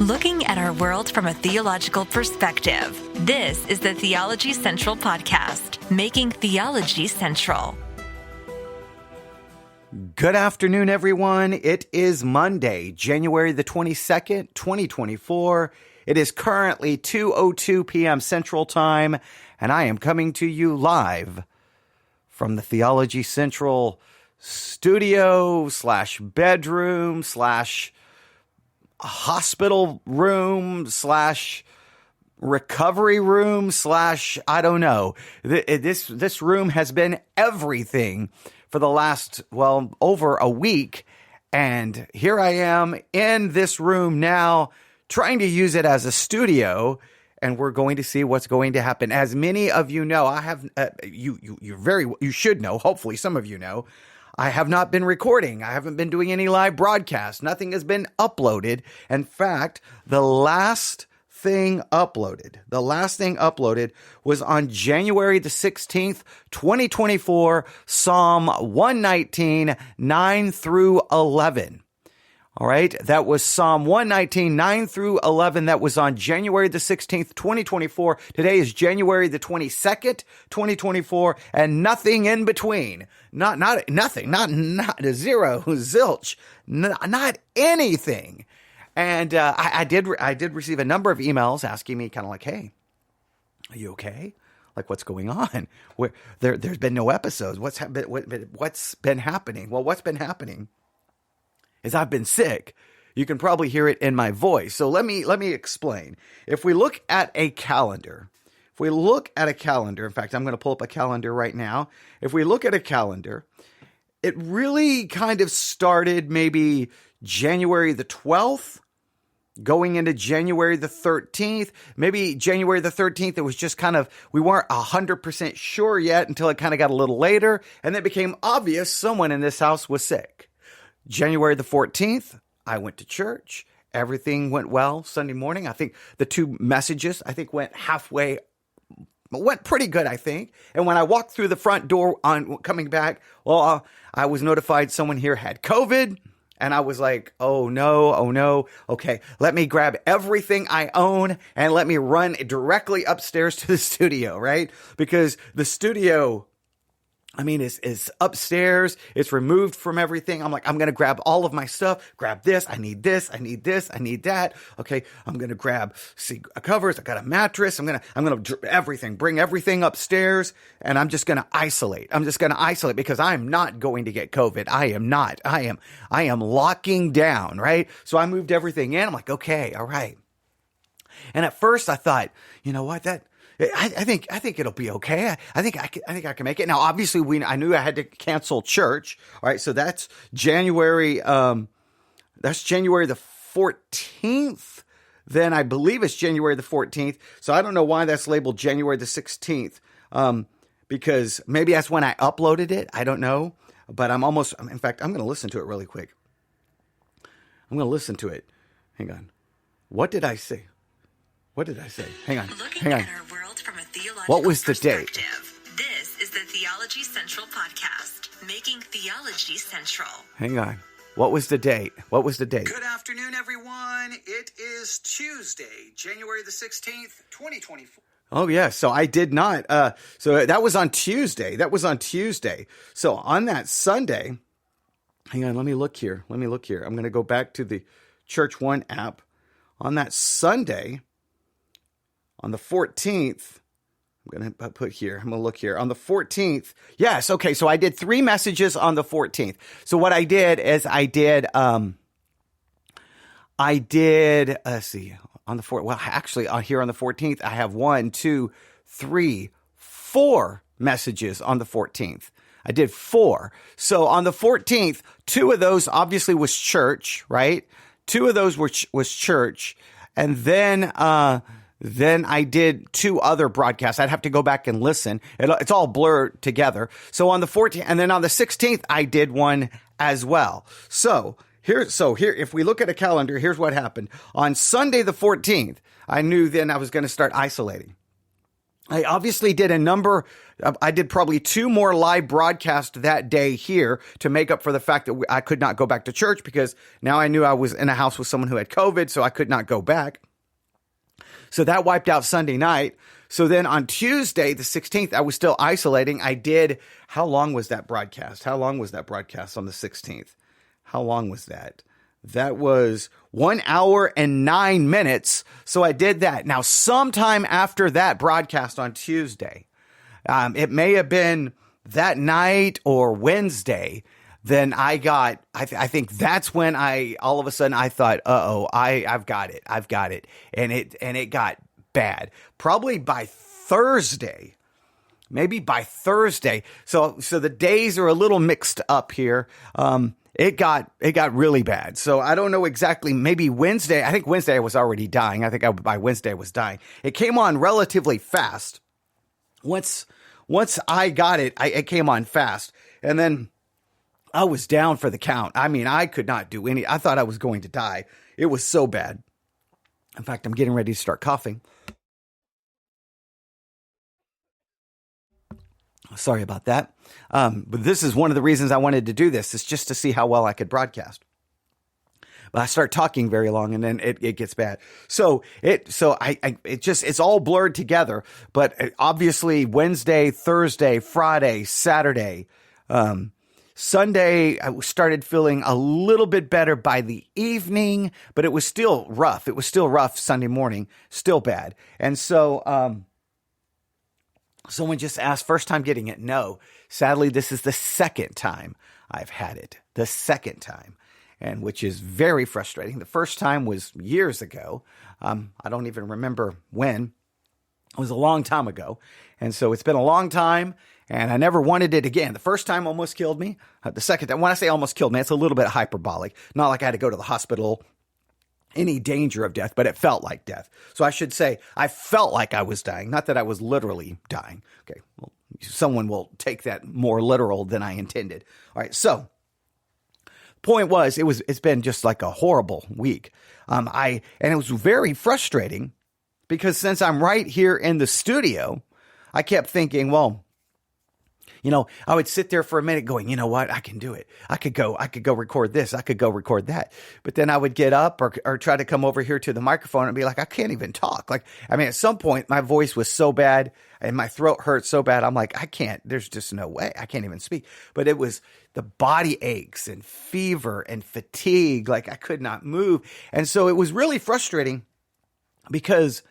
Looking at our world from a theological perspective. This is the Theology Central Podcast, making theology central. Good afternoon, everyone. It is Monday, January the 22nd, 2024. It is currently 2:02 p.m. Central Time, and I am coming to you live from the Theology Central studio / bedroom / hospital room / recovery room / I don't know. This room has been everything for the last, over a week. And here I am in this room now trying to use it as a studio. And we're going to see what's going to happen. As many of you know, I have, you should know, hopefully some of you know, I have not been recording. I haven't been doing any live broadcasts. Nothing has been uploaded. In fact, the last thing uploaded was on January the 16th, 2024, Psalm 119, 9 through 11. All right, that was Psalm 119, 9 through 11. That was on January the 16th, 2024. Today is January the 22nd, 2024, and nothing in between. Not nothing, not a zero, zilch, not anything. And I did receive a number of emails asking me kind of like, hey, are you okay? Like, what's going on? There's been no episodes. What's been happening? Well, what's been happening is I've been sick. You can probably hear it in my voice. So let me explain. If we look at a calendar, in fact, I'm going to pull up a calendar right now. If we look at a calendar, it really kind of started maybe January the 12th, going into January the 13th. Maybe January the 13th, it was just kind of, we weren't 100% sure yet until it kind of got a little later. And it became obvious someone in this house was sick. January the 14th, I went to church. Everything went well Sunday morning. I think the two messages, went pretty good, I think. And when I walked through the front door on coming back, I was notified someone here had COVID. And I was like, oh no. Okay, let me grab everything I own and let me run directly upstairs to the studio, right? Because the studio, is upstairs. It's removed from everything. I'm like, I'm going to grab all of my stuff, grab this. I need this. I need that. Okay. I'm going to grab covers. I got a mattress. I'm going to bring everything upstairs, and I'm just going to isolate. Because I'm not going to get COVID. I am not. I am locking down, right? So I moved everything in. I'm like, okay, all right. And at first I thought, you know what, I think it'll be okay. I think I can make it. Now, obviously, I knew I had to cancel church. All right, so that's January. That's January the 14th. Then I believe it's January the 14th. So I don't know why that's labeled January the 16th. Because maybe that's when I uploaded it. I don't know, but in fact, I'm going to listen to it really quick. I'm going to listen to it. Hang on. What did I say? Hang on. At our world from a theological what was the date? This is the Theology Central Podcast, making theology central. Hang on. What was the date? Good afternoon, everyone. It is Tuesday, January the 16th, 2024. Oh, yeah. So I did not. So that was on Tuesday. So on that Sunday, hang on. Let me look here. I'm going to go back to the Church One app. On that Sunday, on the 14th, I'm going to look here. On the 14th, yes, okay, so I did 3 messages on the 14th. So what I did is let's see, on the 4th, actually, here on the 14th, I have 1, 2, 3, 4 messages on the 14th. I did 4. So on the 14th, 2 of those obviously was church, right? 2 of those was church. And then I did 2 other broadcasts. I'd have to go back and listen. It's all blurred together. So on the 14th, and then on the 16th, I did one as well. So here, if we look at a calendar, here's what happened. On Sunday the 14th, I knew then I was going to start isolating. I obviously did I did probably 2 more live broadcasts that day here to make up for the fact that I could not go back to church, because now I knew I was in a house with someone who had COVID, so I could not go back. So that wiped out Sunday night. So then on Tuesday, the 16th, I was still isolating. How long was that broadcast? How long was that broadcast on the 16th? How long was that? That was 1 hour and 9 minutes. So I did that. Now, sometime after that broadcast on Tuesday, it may have been that night or Wednesday, then I think that's when all of a sudden I thought, I've got it. And it got bad. Probably by Thursday, maybe by Thursday. So the days are a little mixed up here. It got really bad. So I don't know exactly. Maybe Wednesday. I think Wednesday I was already dying. I think by Wednesday I was dying. It came on relatively fast. Once I got it, it came on fast. And then I was down for the count. I mean, I could not do I thought I was going to die. It was so bad. In fact, I'm getting ready to start coughing. Sorry about that. But this is one of the reasons I wanted to do this, is just to see how well I could broadcast. But I start talking very long, and then it gets bad. It's all blurred together. But obviously Wednesday, Thursday, Friday, Saturday, Sunday, I started feeling a little bit better by the evening, but it was still rough. It was still rough Sunday morning, still bad. And so, someone just asked, first time getting it? No. Sadly, this is the second time I've had it. The second time. And which is very frustrating. The first time was years ago. I don't even remember when. It was a long time ago. And so it's been a long time, and I never wanted it again. The first time almost killed me. The second time, when I say almost killed me, it's a little bit hyperbolic. Not like I had to go to the hospital, any danger of death, but it felt like death. So I should say I felt like I was dying, not that I was literally dying. Okay, well, someone will take that more literal than I intended. All right, so point was, it's been just like a horrible week. And it was very frustrating, because since I'm right here in the studio, I kept thinking, well, I would sit there for a minute going, you know what? I can do it. I could go record this. I could go record that. But then I would get up or try to come over here to the microphone and be like, I can't even talk. At some point my voice was so bad and my throat hurt so bad. I'm like, I can't, there's just no way. I can't even speak. But it was the body aches and fever and fatigue. I could not move. And so it was really frustrating, because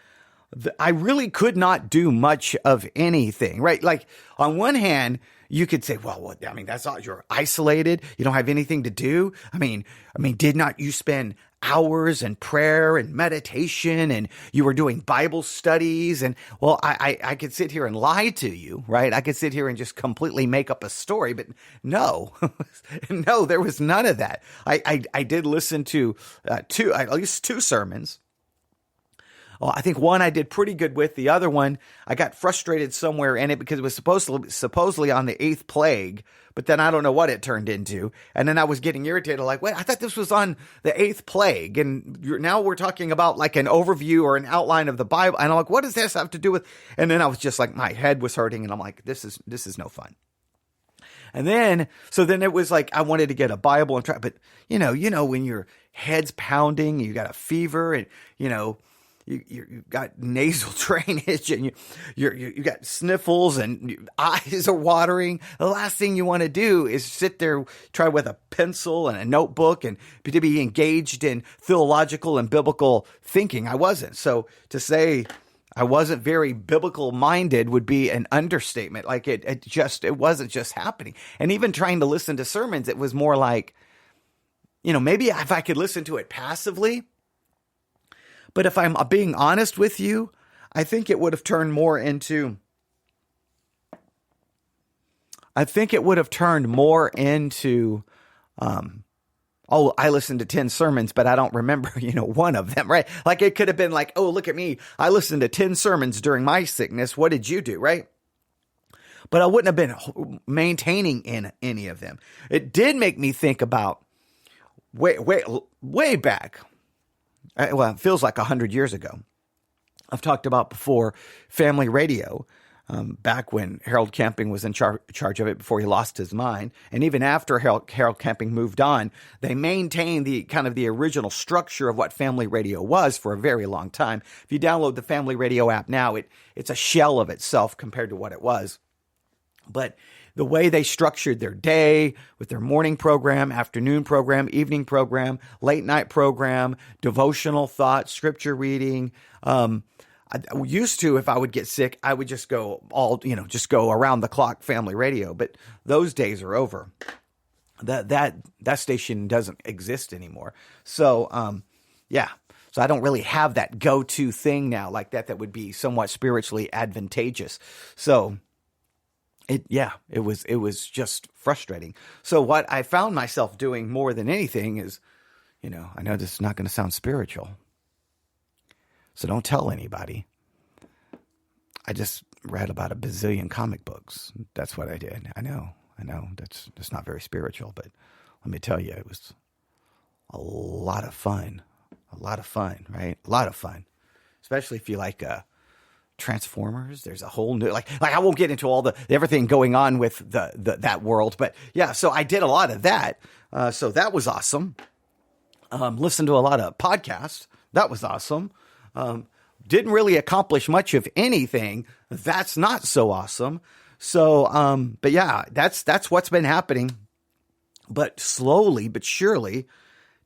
I really could not do much of anything, right? On one hand, you could say, well, that's all, you're isolated. You don't have anything to do. Did not you spend hours in prayer and meditation, and you were doing Bible studies? And well, I could sit here and lie to you, right? I could sit here and just completely make up a story, but no, no, there was none of that. I did listen to at least 2 sermons. Well, I think one I did pretty good with. The other one, I got frustrated somewhere in it, because it was supposedly on the 8th plague, but then I don't know what it turned into. And then I was getting irritated, wait, I thought this was on the 8th plague. And now we're talking about an overview or an outline of the Bible. And I'm like, what does this have to do with? And then I was just my head was hurting, and I'm like, this is no fun. And then, it was I wanted to get a Bible and try, but when your head's pounding, you got a fever, and you got nasal drainage, and you got sniffles, and your eyes are watering. The last thing you want to do is sit there, try with a pencil and a notebook, and to be engaged in theological and biblical thinking. I wasn't. So to say I wasn't very biblical minded would be an understatement. It wasn't just happening. And even trying to listen to sermons, it was more maybe if I could listen to it passively. But if I'm being honest with you, I think it would have turned more into, I listened to 10 sermons, but I don't remember, one of them, right? It could have been oh, look at me. I listened to 10 sermons during my sickness. What did you do, right? But I wouldn't have been maintaining in any of them. It did make me think about way back. Well, it feels like 100 years ago. I've talked about before, family radio, back when Harold Camping was in charge of it before he lost his mind. And even after Harold Camping moved on, they maintained the kind of the original structure of what family radio was for a very long time. If you download the family radio app now, it's a shell of itself compared to what it was. But the way they structured their day with their morning program, afternoon program, evening program, late night program, devotional thought, scripture reading. I used to, if I would get sick, I would just go just go around the clock family radio. But those days are over. That station doesn't exist anymore. So, So I don't really have that go-to thing now like that would be somewhat spiritually advantageous. So it was just frustrating. So what I found myself doing more than anything is, I know this is not going to sound spiritual, so don't tell anybody. I just read about a bazillion comic books. That's what I did. I know. That's not very spiritual, but let me tell you, it was a lot of fun. Right? A lot of fun, especially if you like Transformers. There's a whole new like I won't get into all everything going on with that world, but yeah. So I did a lot of that. So that was awesome. Listened to a lot of podcasts. That was awesome. Didn't really accomplish much of anything. That's not so awesome. So, but yeah, that's what's been happening. But slowly but surely,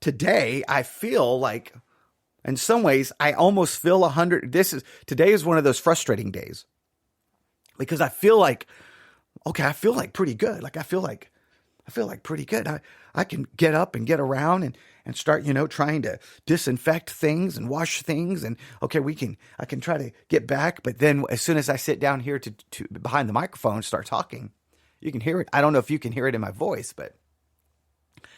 today I feel like, in some ways, I almost feel 100. Today is one of those frustrating days because I feel like, okay, I feel like pretty good. Like I feel like pretty good. I can get up and get around and start, trying to disinfect things and wash things. And okay, I can try to get back. But then as soon as I sit down here to behind the microphone and start talking, you can hear it. I don't know if you can hear it in my voice, but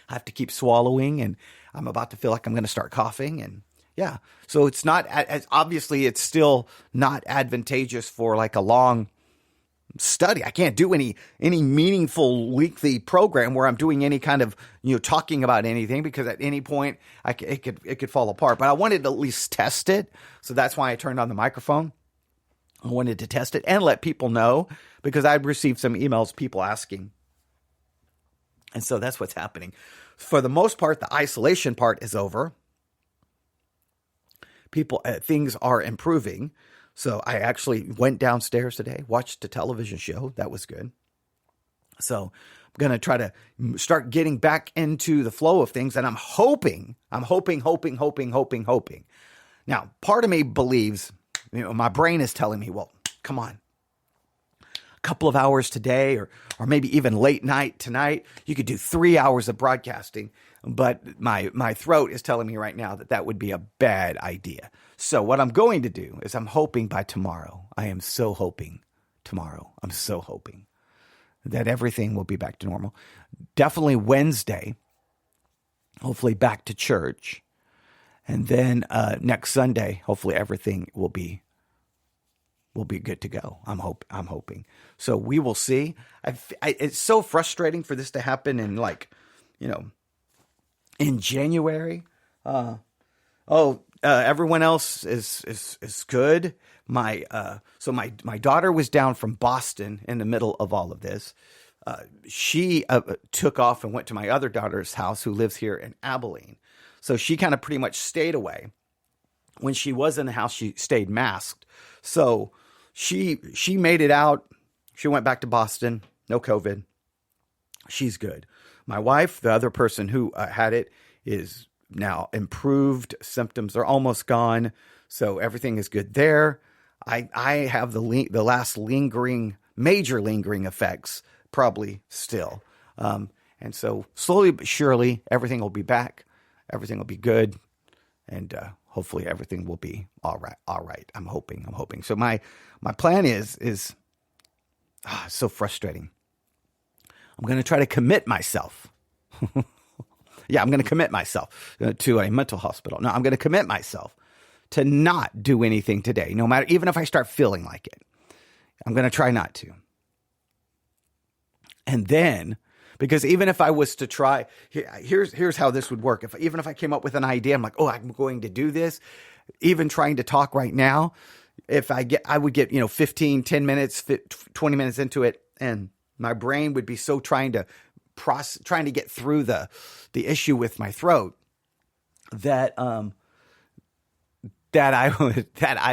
I have to keep swallowing and I'm about to feel like I'm going to start coughing. And yeah, so it's not as obviously it's still not advantageous for like a long study. I can't do any meaningful weekly program where I'm doing any kind of, talking about anything because at any point it could fall apart, but I wanted to at least test it. So that's why I turned on the microphone. I wanted to test it and let people know because I'd received some emails, people asking. And so that's what's happening. For the most part, the isolation part is over. Things are improving. So I actually went downstairs today, watched a television show. That was good. So I'm going to try to start getting back into the flow of things. And I'm hoping. Now, part of me believes, my brain is telling me, well, come on. A couple of hours today or maybe even late night tonight, you could do 3 hours of broadcasting. But my throat is telling me right now that would be a bad idea. So what I'm going to do is I'm hoping by tomorrow. I am so hoping tomorrow. I'm so hoping that everything will be back to normal. Definitely Wednesday. Hopefully back to church. And then next Sunday, hopefully everything will be good to go. I'm hoping. So we will see. It's so frustrating for this to happen in in January. Everyone else is good. My daughter was down from Boston in the middle of all of this. She took off and went to my other daughter's house who lives here in Abilene. So she kind of pretty much stayed away. When she was in the house, she stayed masked. So she made it out. She went back to Boston. No COVID. She's good. My wife, the other person who had it, is now improved. Symptoms are almost gone. So everything is good there. I have the last major lingering effects probably still. And so slowly but surely, everything will be back. Everything will be good. And hopefully everything will be all right. I'm hoping. So my plan is so frustrating. I'm going to try to commit myself. Yeah, I'm going to commit myself to a mental hospital. No, I'm going to commit myself to not do anything today, no matter, even if I start feeling like it. I'm going to try not to. And then, Because even if I was to try, here's how this would work. Even if I came up with an idea, I'm like, oh, I'm going to do this. Even trying to talk right now, I would get, 15, 10 minutes, 20 minutes into it, and my brain would be so trying to get through the issue with my throat that I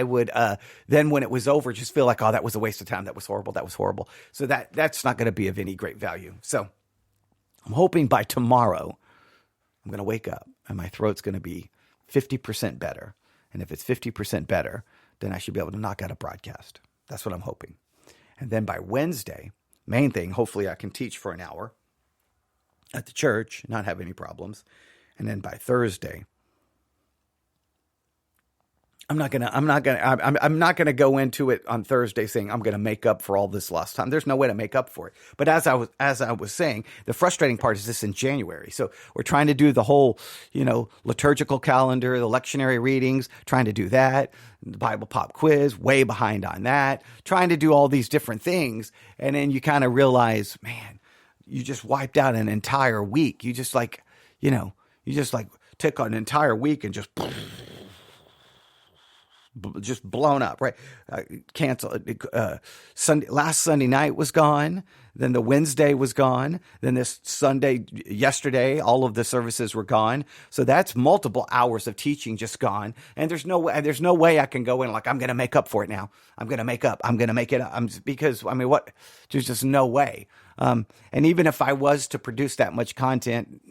would then when it was over just feel like, oh, that was a waste of time. That was horrible. So that's not going to be of any great value. So I'm hoping by tomorrow I'm going to wake up and my throat's going to be 50% better. And if it's 50% better, then I should be able to knock out a broadcast. That's what I'm hoping. And then by Wednesday, main thing, hopefully I can teach for an hour at the church, not have any problems. And then by Thursday, I'm not gonna go into it on Thursday saying I'm gonna make up for all this lost time. There's no way to make up for it. But as I was saying, the frustrating part is this in January. So we're trying to do the whole, liturgical calendar, the lectionary readings, trying to do that, the Bible pop quiz, way behind on that, trying to do all these different things, and then you kind of realize, man, you just wiped out an entire week. You just took an entire week and just blown up, right? Canceled. Last Sunday night was gone. Then the Wednesday was gone. Then this Sunday, yesterday, all of the services were gone. So that's multiple hours of teaching just gone. And there's no way I can go in like, I'm going to make up for it now. I'm going to make up. I'm going to make it up. What? There's just no way. And even if I was to produce that much content,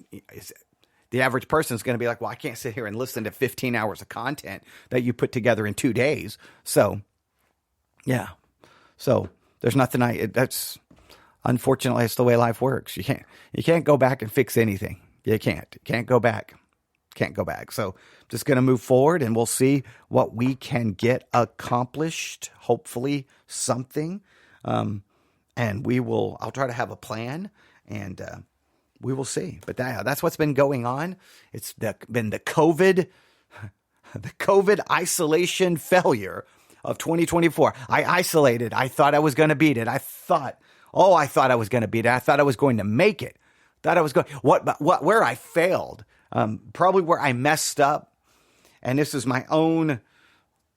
the average person is going to be like, well, I can't sit here and listen to 15 hours of content that you put together in 2 days. So, yeah. So there's nothing unfortunately, that's the way life works. You can't go back and fix anything. You can't go back. So I'm just going to move forward and we'll see what we can get accomplished. Hopefully something. And I'll try to have a plan and, we will see. But that's what's been going on. It's been the COVID isolation failure of 2024. I isolated. I thought I was going to beat it. I thought I was going to beat it. I thought I was going to make it. Where I failed, probably where I messed up, and this is my own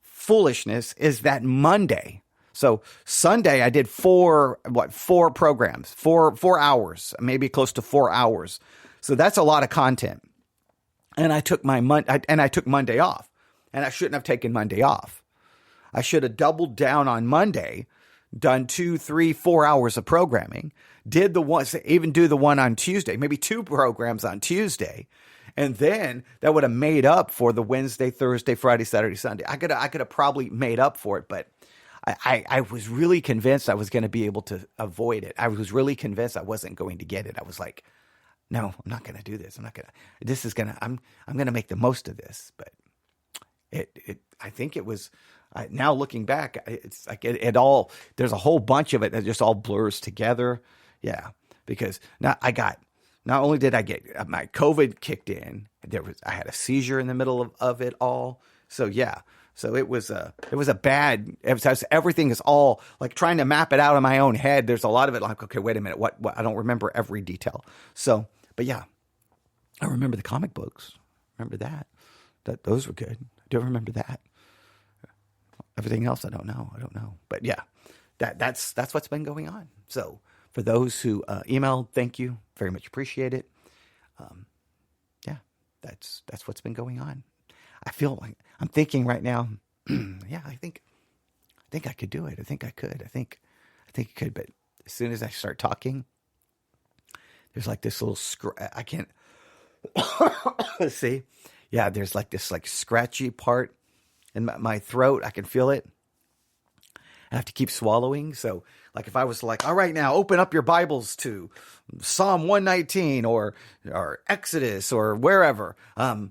foolishness, is that Monday. So Sunday I did four programs, 4 hours, maybe close to 4 hours. So that's a lot of content. And I took Monday off, and I shouldn't have taken Monday off. I should have doubled down on Monday, done 2, 3, 4 hours of programming, do the one on Tuesday, maybe 2 programs on Tuesday. And then that would have made up for the Wednesday, Thursday, Friday, Saturday, Sunday. I could have probably made up for it, but I was really convinced I was going to be able to avoid it. I was really convinced I wasn't going to get it. I was like, no, I'm not going to do this. I'm going to make the most of this. But I think it was, now looking back, it's like it all, there's a whole bunch of it that just all blurs together. Yeah. Because not only did I get my COVID kicked in, I had a seizure in the middle of it all. So yeah. So it was everything is all like trying to map it out in my own head. There's a lot of it like, okay, wait a minute. What I don't remember every detail. So, but yeah, I remember the comic books. Remember that those were good. I do remember that. Everything else, I don't know. But yeah, that's what's been going on. So for those who emailed, thank you. Very much appreciate it. Yeah, that's what's been going on. I feel like I'm thinking right now, yeah, I think I could do it. I think I could. I think I could. But as soon as I start talking, there's like this little I can't see. Yeah, there's like this like scratchy part in my throat. I can feel it. I have to keep swallowing. So like if I was like, all right, now open up your Bibles to Psalm 119 or Exodus or wherever. I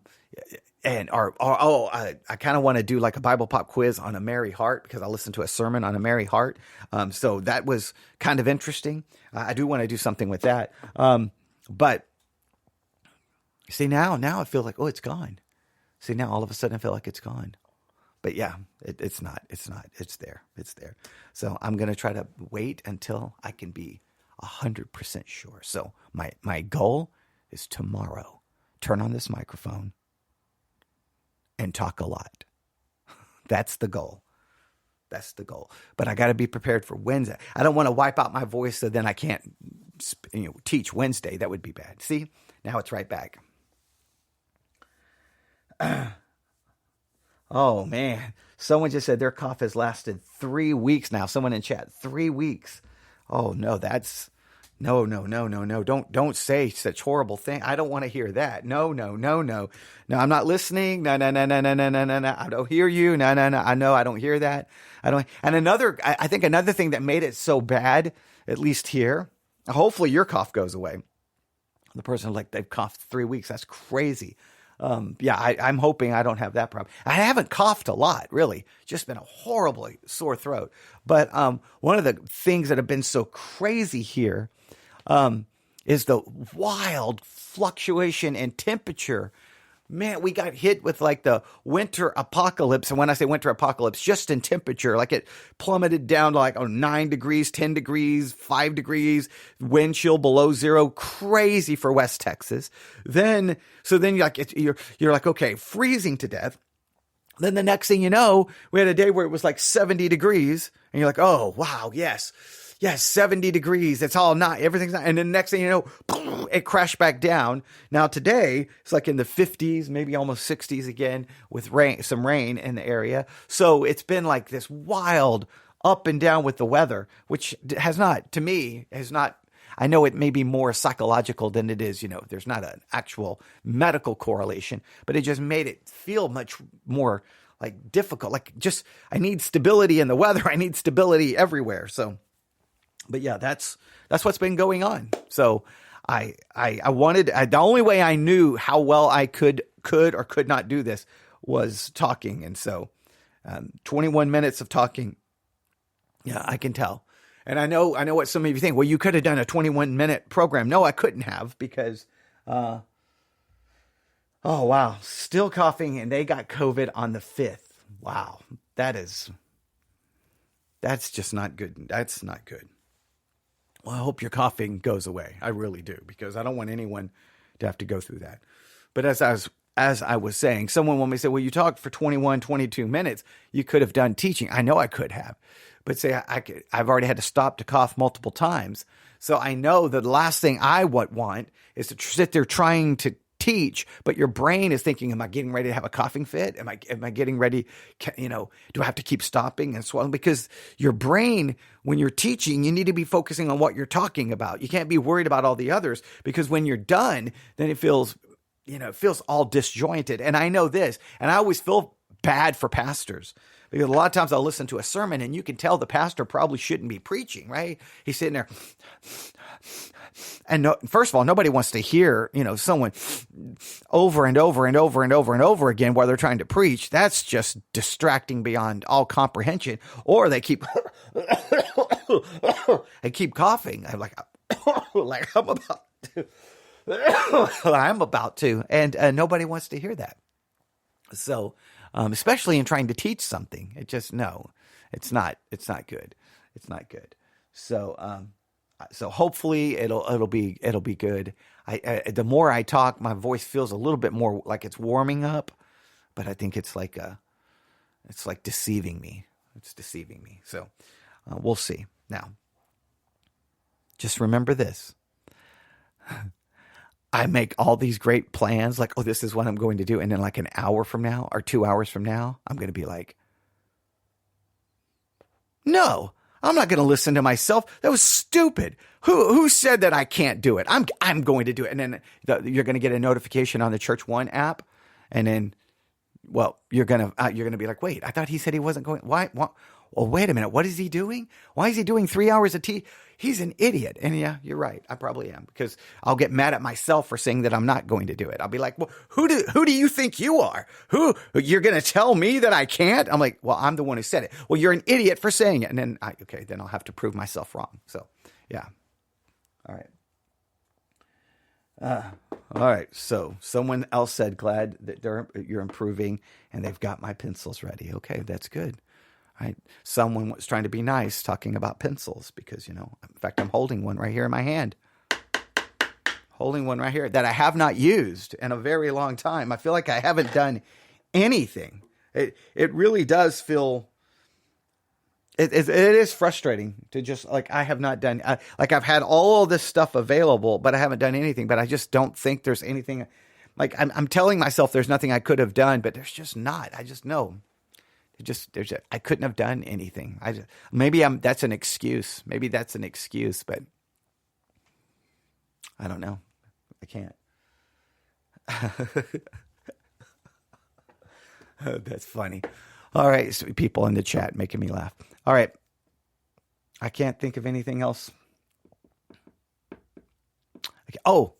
kind of want to do like a Bible pop quiz on a Merry Heart because I listened to a sermon on a Merry Heart. So that was kind of interesting. I do want to do something with that. But see, now I feel like, oh, it's gone. See, now all of a sudden I feel like it's gone. But yeah, it's not. It's there. So I'm going to try to wait until I can be 100% sure. So my goal is tomorrow, turn on this microphone and talk a lot. That's the goal. That's the goal. But I got to be prepared for Wednesday. I don't want to wipe out my voice so then I can't teach Wednesday. That would be bad. See, now it's right back. Oh, man. Someone just said their cough has lasted 3 weeks now. Someone in chat, 3 weeks. Oh, no, that's... No. Don't say such horrible thing. I don't want to hear that. No. No, I'm not listening. No. I don't hear you. No. I know I don't hear that. I don't. And I think another thing that made it so bad, at least here, hopefully your cough goes away. The person they've coughed 3 weeks. That's crazy. I'm hoping I don't have that problem. I haven't coughed a lot, really. Just been a horribly sore throat. But one of the things that have been so crazy here is the wild fluctuation in temperature. Man, we got hit with the winter apocalypse. And when I say winter apocalypse, just in temperature, it plummeted down to 9 degrees, 10 degrees, 5 degrees, wind chill below zero, crazy for West Texas. Then you're like, okay, freezing to death. Then the next thing you know, we had a day where it was 70 degrees and you're like, oh, wow, yes, 70 degrees. It's all not, everything's not. And then the next thing you know, boom, it crashed back down. Now today, it's in the 50s, maybe almost 60s again with some rain in the area. So it's been this wild up and down with the weather, which has not, I know it may be more psychological than it is, there's not an actual medical correlation, but it just made it feel much more difficult. I need stability in the weather. I need stability everywhere. So, but yeah, that's what's been going on. So I wanted, the only way I knew how well I could or could not do this was talking. And so 21 minutes of talking. Yeah, I can tell. And I know what some of you think. Well, you could have done a 21-minute program. No, I couldn't have because, oh, wow, still coughing, and they got COVID on the 5th. Wow, that's just not good. That's not good. Well, I hope your coughing goes away. I really do, because I don't want anyone to have to go through that. But as I was saying, someone wanted me to say, well, you talked for 21, 22 minutes. You could have done teaching. I know I could have. But say I've already had to stop to cough multiple times. So I know that the last thing I want is to sit there trying to teach, but your brain is thinking, am I getting ready to have a coughing fit? Am I getting ready? Do I have to keep stopping and swallowing? Because your brain, when you're teaching, you need to be focusing on what you're talking about. You can't be worried about all the others, because when you're done, then it feels all disjointed. And I know this, and I always feel bad for pastors. Because a lot of times I'll listen to a sermon and you can tell the pastor probably shouldn't be preaching, right? He's sitting there. And first of all, nobody wants to hear, someone over and over and over and over and over again while they're trying to preach. That's just distracting beyond all comprehension. Or they keep coughing. I'm like I'm about to. And nobody wants to hear that. So, especially in trying to teach something, it's not good. It's not good. So, so hopefully it'll be good. The more I talk, my voice feels a little bit more like it's warming up, but I think it's deceiving me. It's deceiving me. So, we'll see. Now, just remember this. I make all these great plans, oh, this is what I'm going to do. And then an hour from now or 2 hours from now, I'm going to be like, no, I'm not going to listen to myself. That was stupid. Who said that I can't do it? I'm going to do it. And then you're going to get a notification on the Church One app. And then, well, you're going to be like, wait, I thought he said he wasn't going. Why? Well, wait a minute. What is he doing? Why is he doing 3 hours of tea? He's an idiot. And yeah, you're right. I probably am, because I'll get mad at myself for saying that I'm not going to do it. I'll be like, well, who do you think you are? You're going to tell me that I can't? I'm like, well, I'm the one who said it. Well, you're an idiot for saying it. And then then I'll have to prove myself wrong. So yeah. All right. So someone else said, glad that you're improving and they've got my pencils ready. Okay. That's good. Someone was trying to be nice talking about pencils because, in fact, I'm holding one right here in my hand. Holding one right here that I have not used in a very long time. I feel like I haven't done anything. It really does feel... It is frustrating to just, I have not done... I've had all this stuff available, but I haven't done anything. But I just don't think there's anything... I'm telling myself there's nothing I could have done, but there's just not. I just know. I couldn't have done anything. That's an excuse. Maybe that's an excuse, but I don't know. I can't. That's funny. All right, so people in the chat making me laugh. All right. I can't think of anything else. Okay. Oh,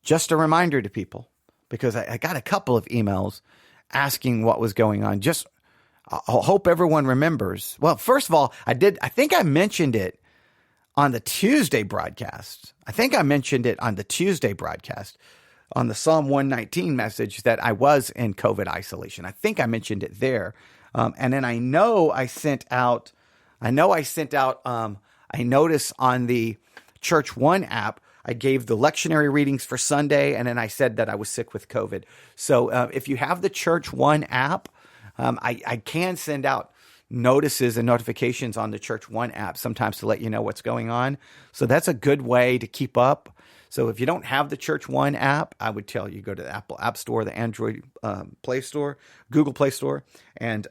just a reminder to people, because I got a couple of emails asking what was going on. I hope everyone remembers. Well, first of all, I think I mentioned it on the Tuesday broadcast. On the Psalm 119 message that I was in COVID isolation. I think I mentioned it there. And then I sent out a notice on the Church One app. I gave the lectionary readings for Sunday, and then I said that I was sick with COVID. So if you have the Church One app, I can send out notices and notifications on the Church One app sometimes to let you know what's going on. So that's a good way to keep up. So if you don't have the Church One app, I would tell you go to the Apple App Store, the Android Play Store, Google Play Store, and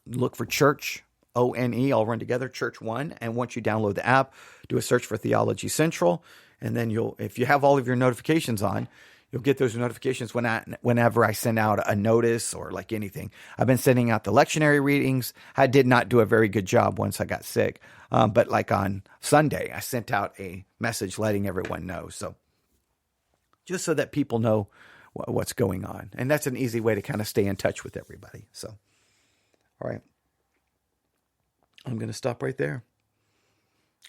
look for Church, O-N-E, all run together, Church One. And once you download the app, do a search for Theology Central. And then if you have all of your notifications on, you'll get those notifications whenever I send out a notice or anything. I've been sending out the lectionary readings. I did not do a very good job once I got sick. But on Sunday, I sent out a message letting everyone know. So just so that people know what's going on. And that's an easy way to kind of stay in touch with everybody. So, all right. I'm going to stop right there.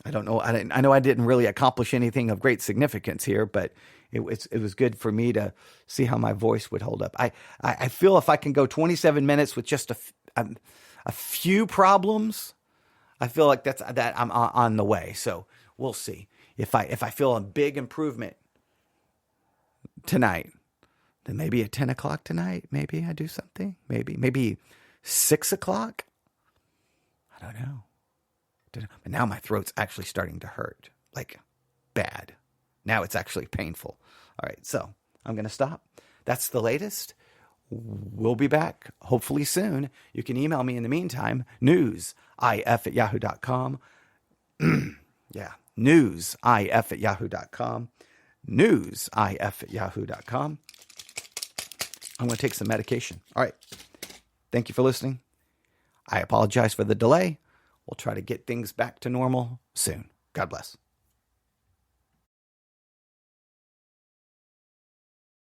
I don't know. I know I didn't really accomplish anything of great significance here, but it was good for me to see how my voice would hold up. I feel if I can go 27 minutes with just a few problems, I feel like that I'm on the way. So we'll see. If I feel a big improvement tonight, then maybe at 10 o'clock tonight, maybe I do something. Maybe 6 o'clock. I don't know. But now my throat's actually starting to hurt, bad. Now it's actually painful. All right, so I'm going to stop. That's the latest. We'll be back hopefully soon. You can email me in the meantime, newsif@yahoo.com. Yeah, newsif@yahoo.com. newsif@yahoo.com. I'm going to take some medication. All right. Thank you for listening. I apologize for the delay. We'll try to get things back to normal soon. God bless.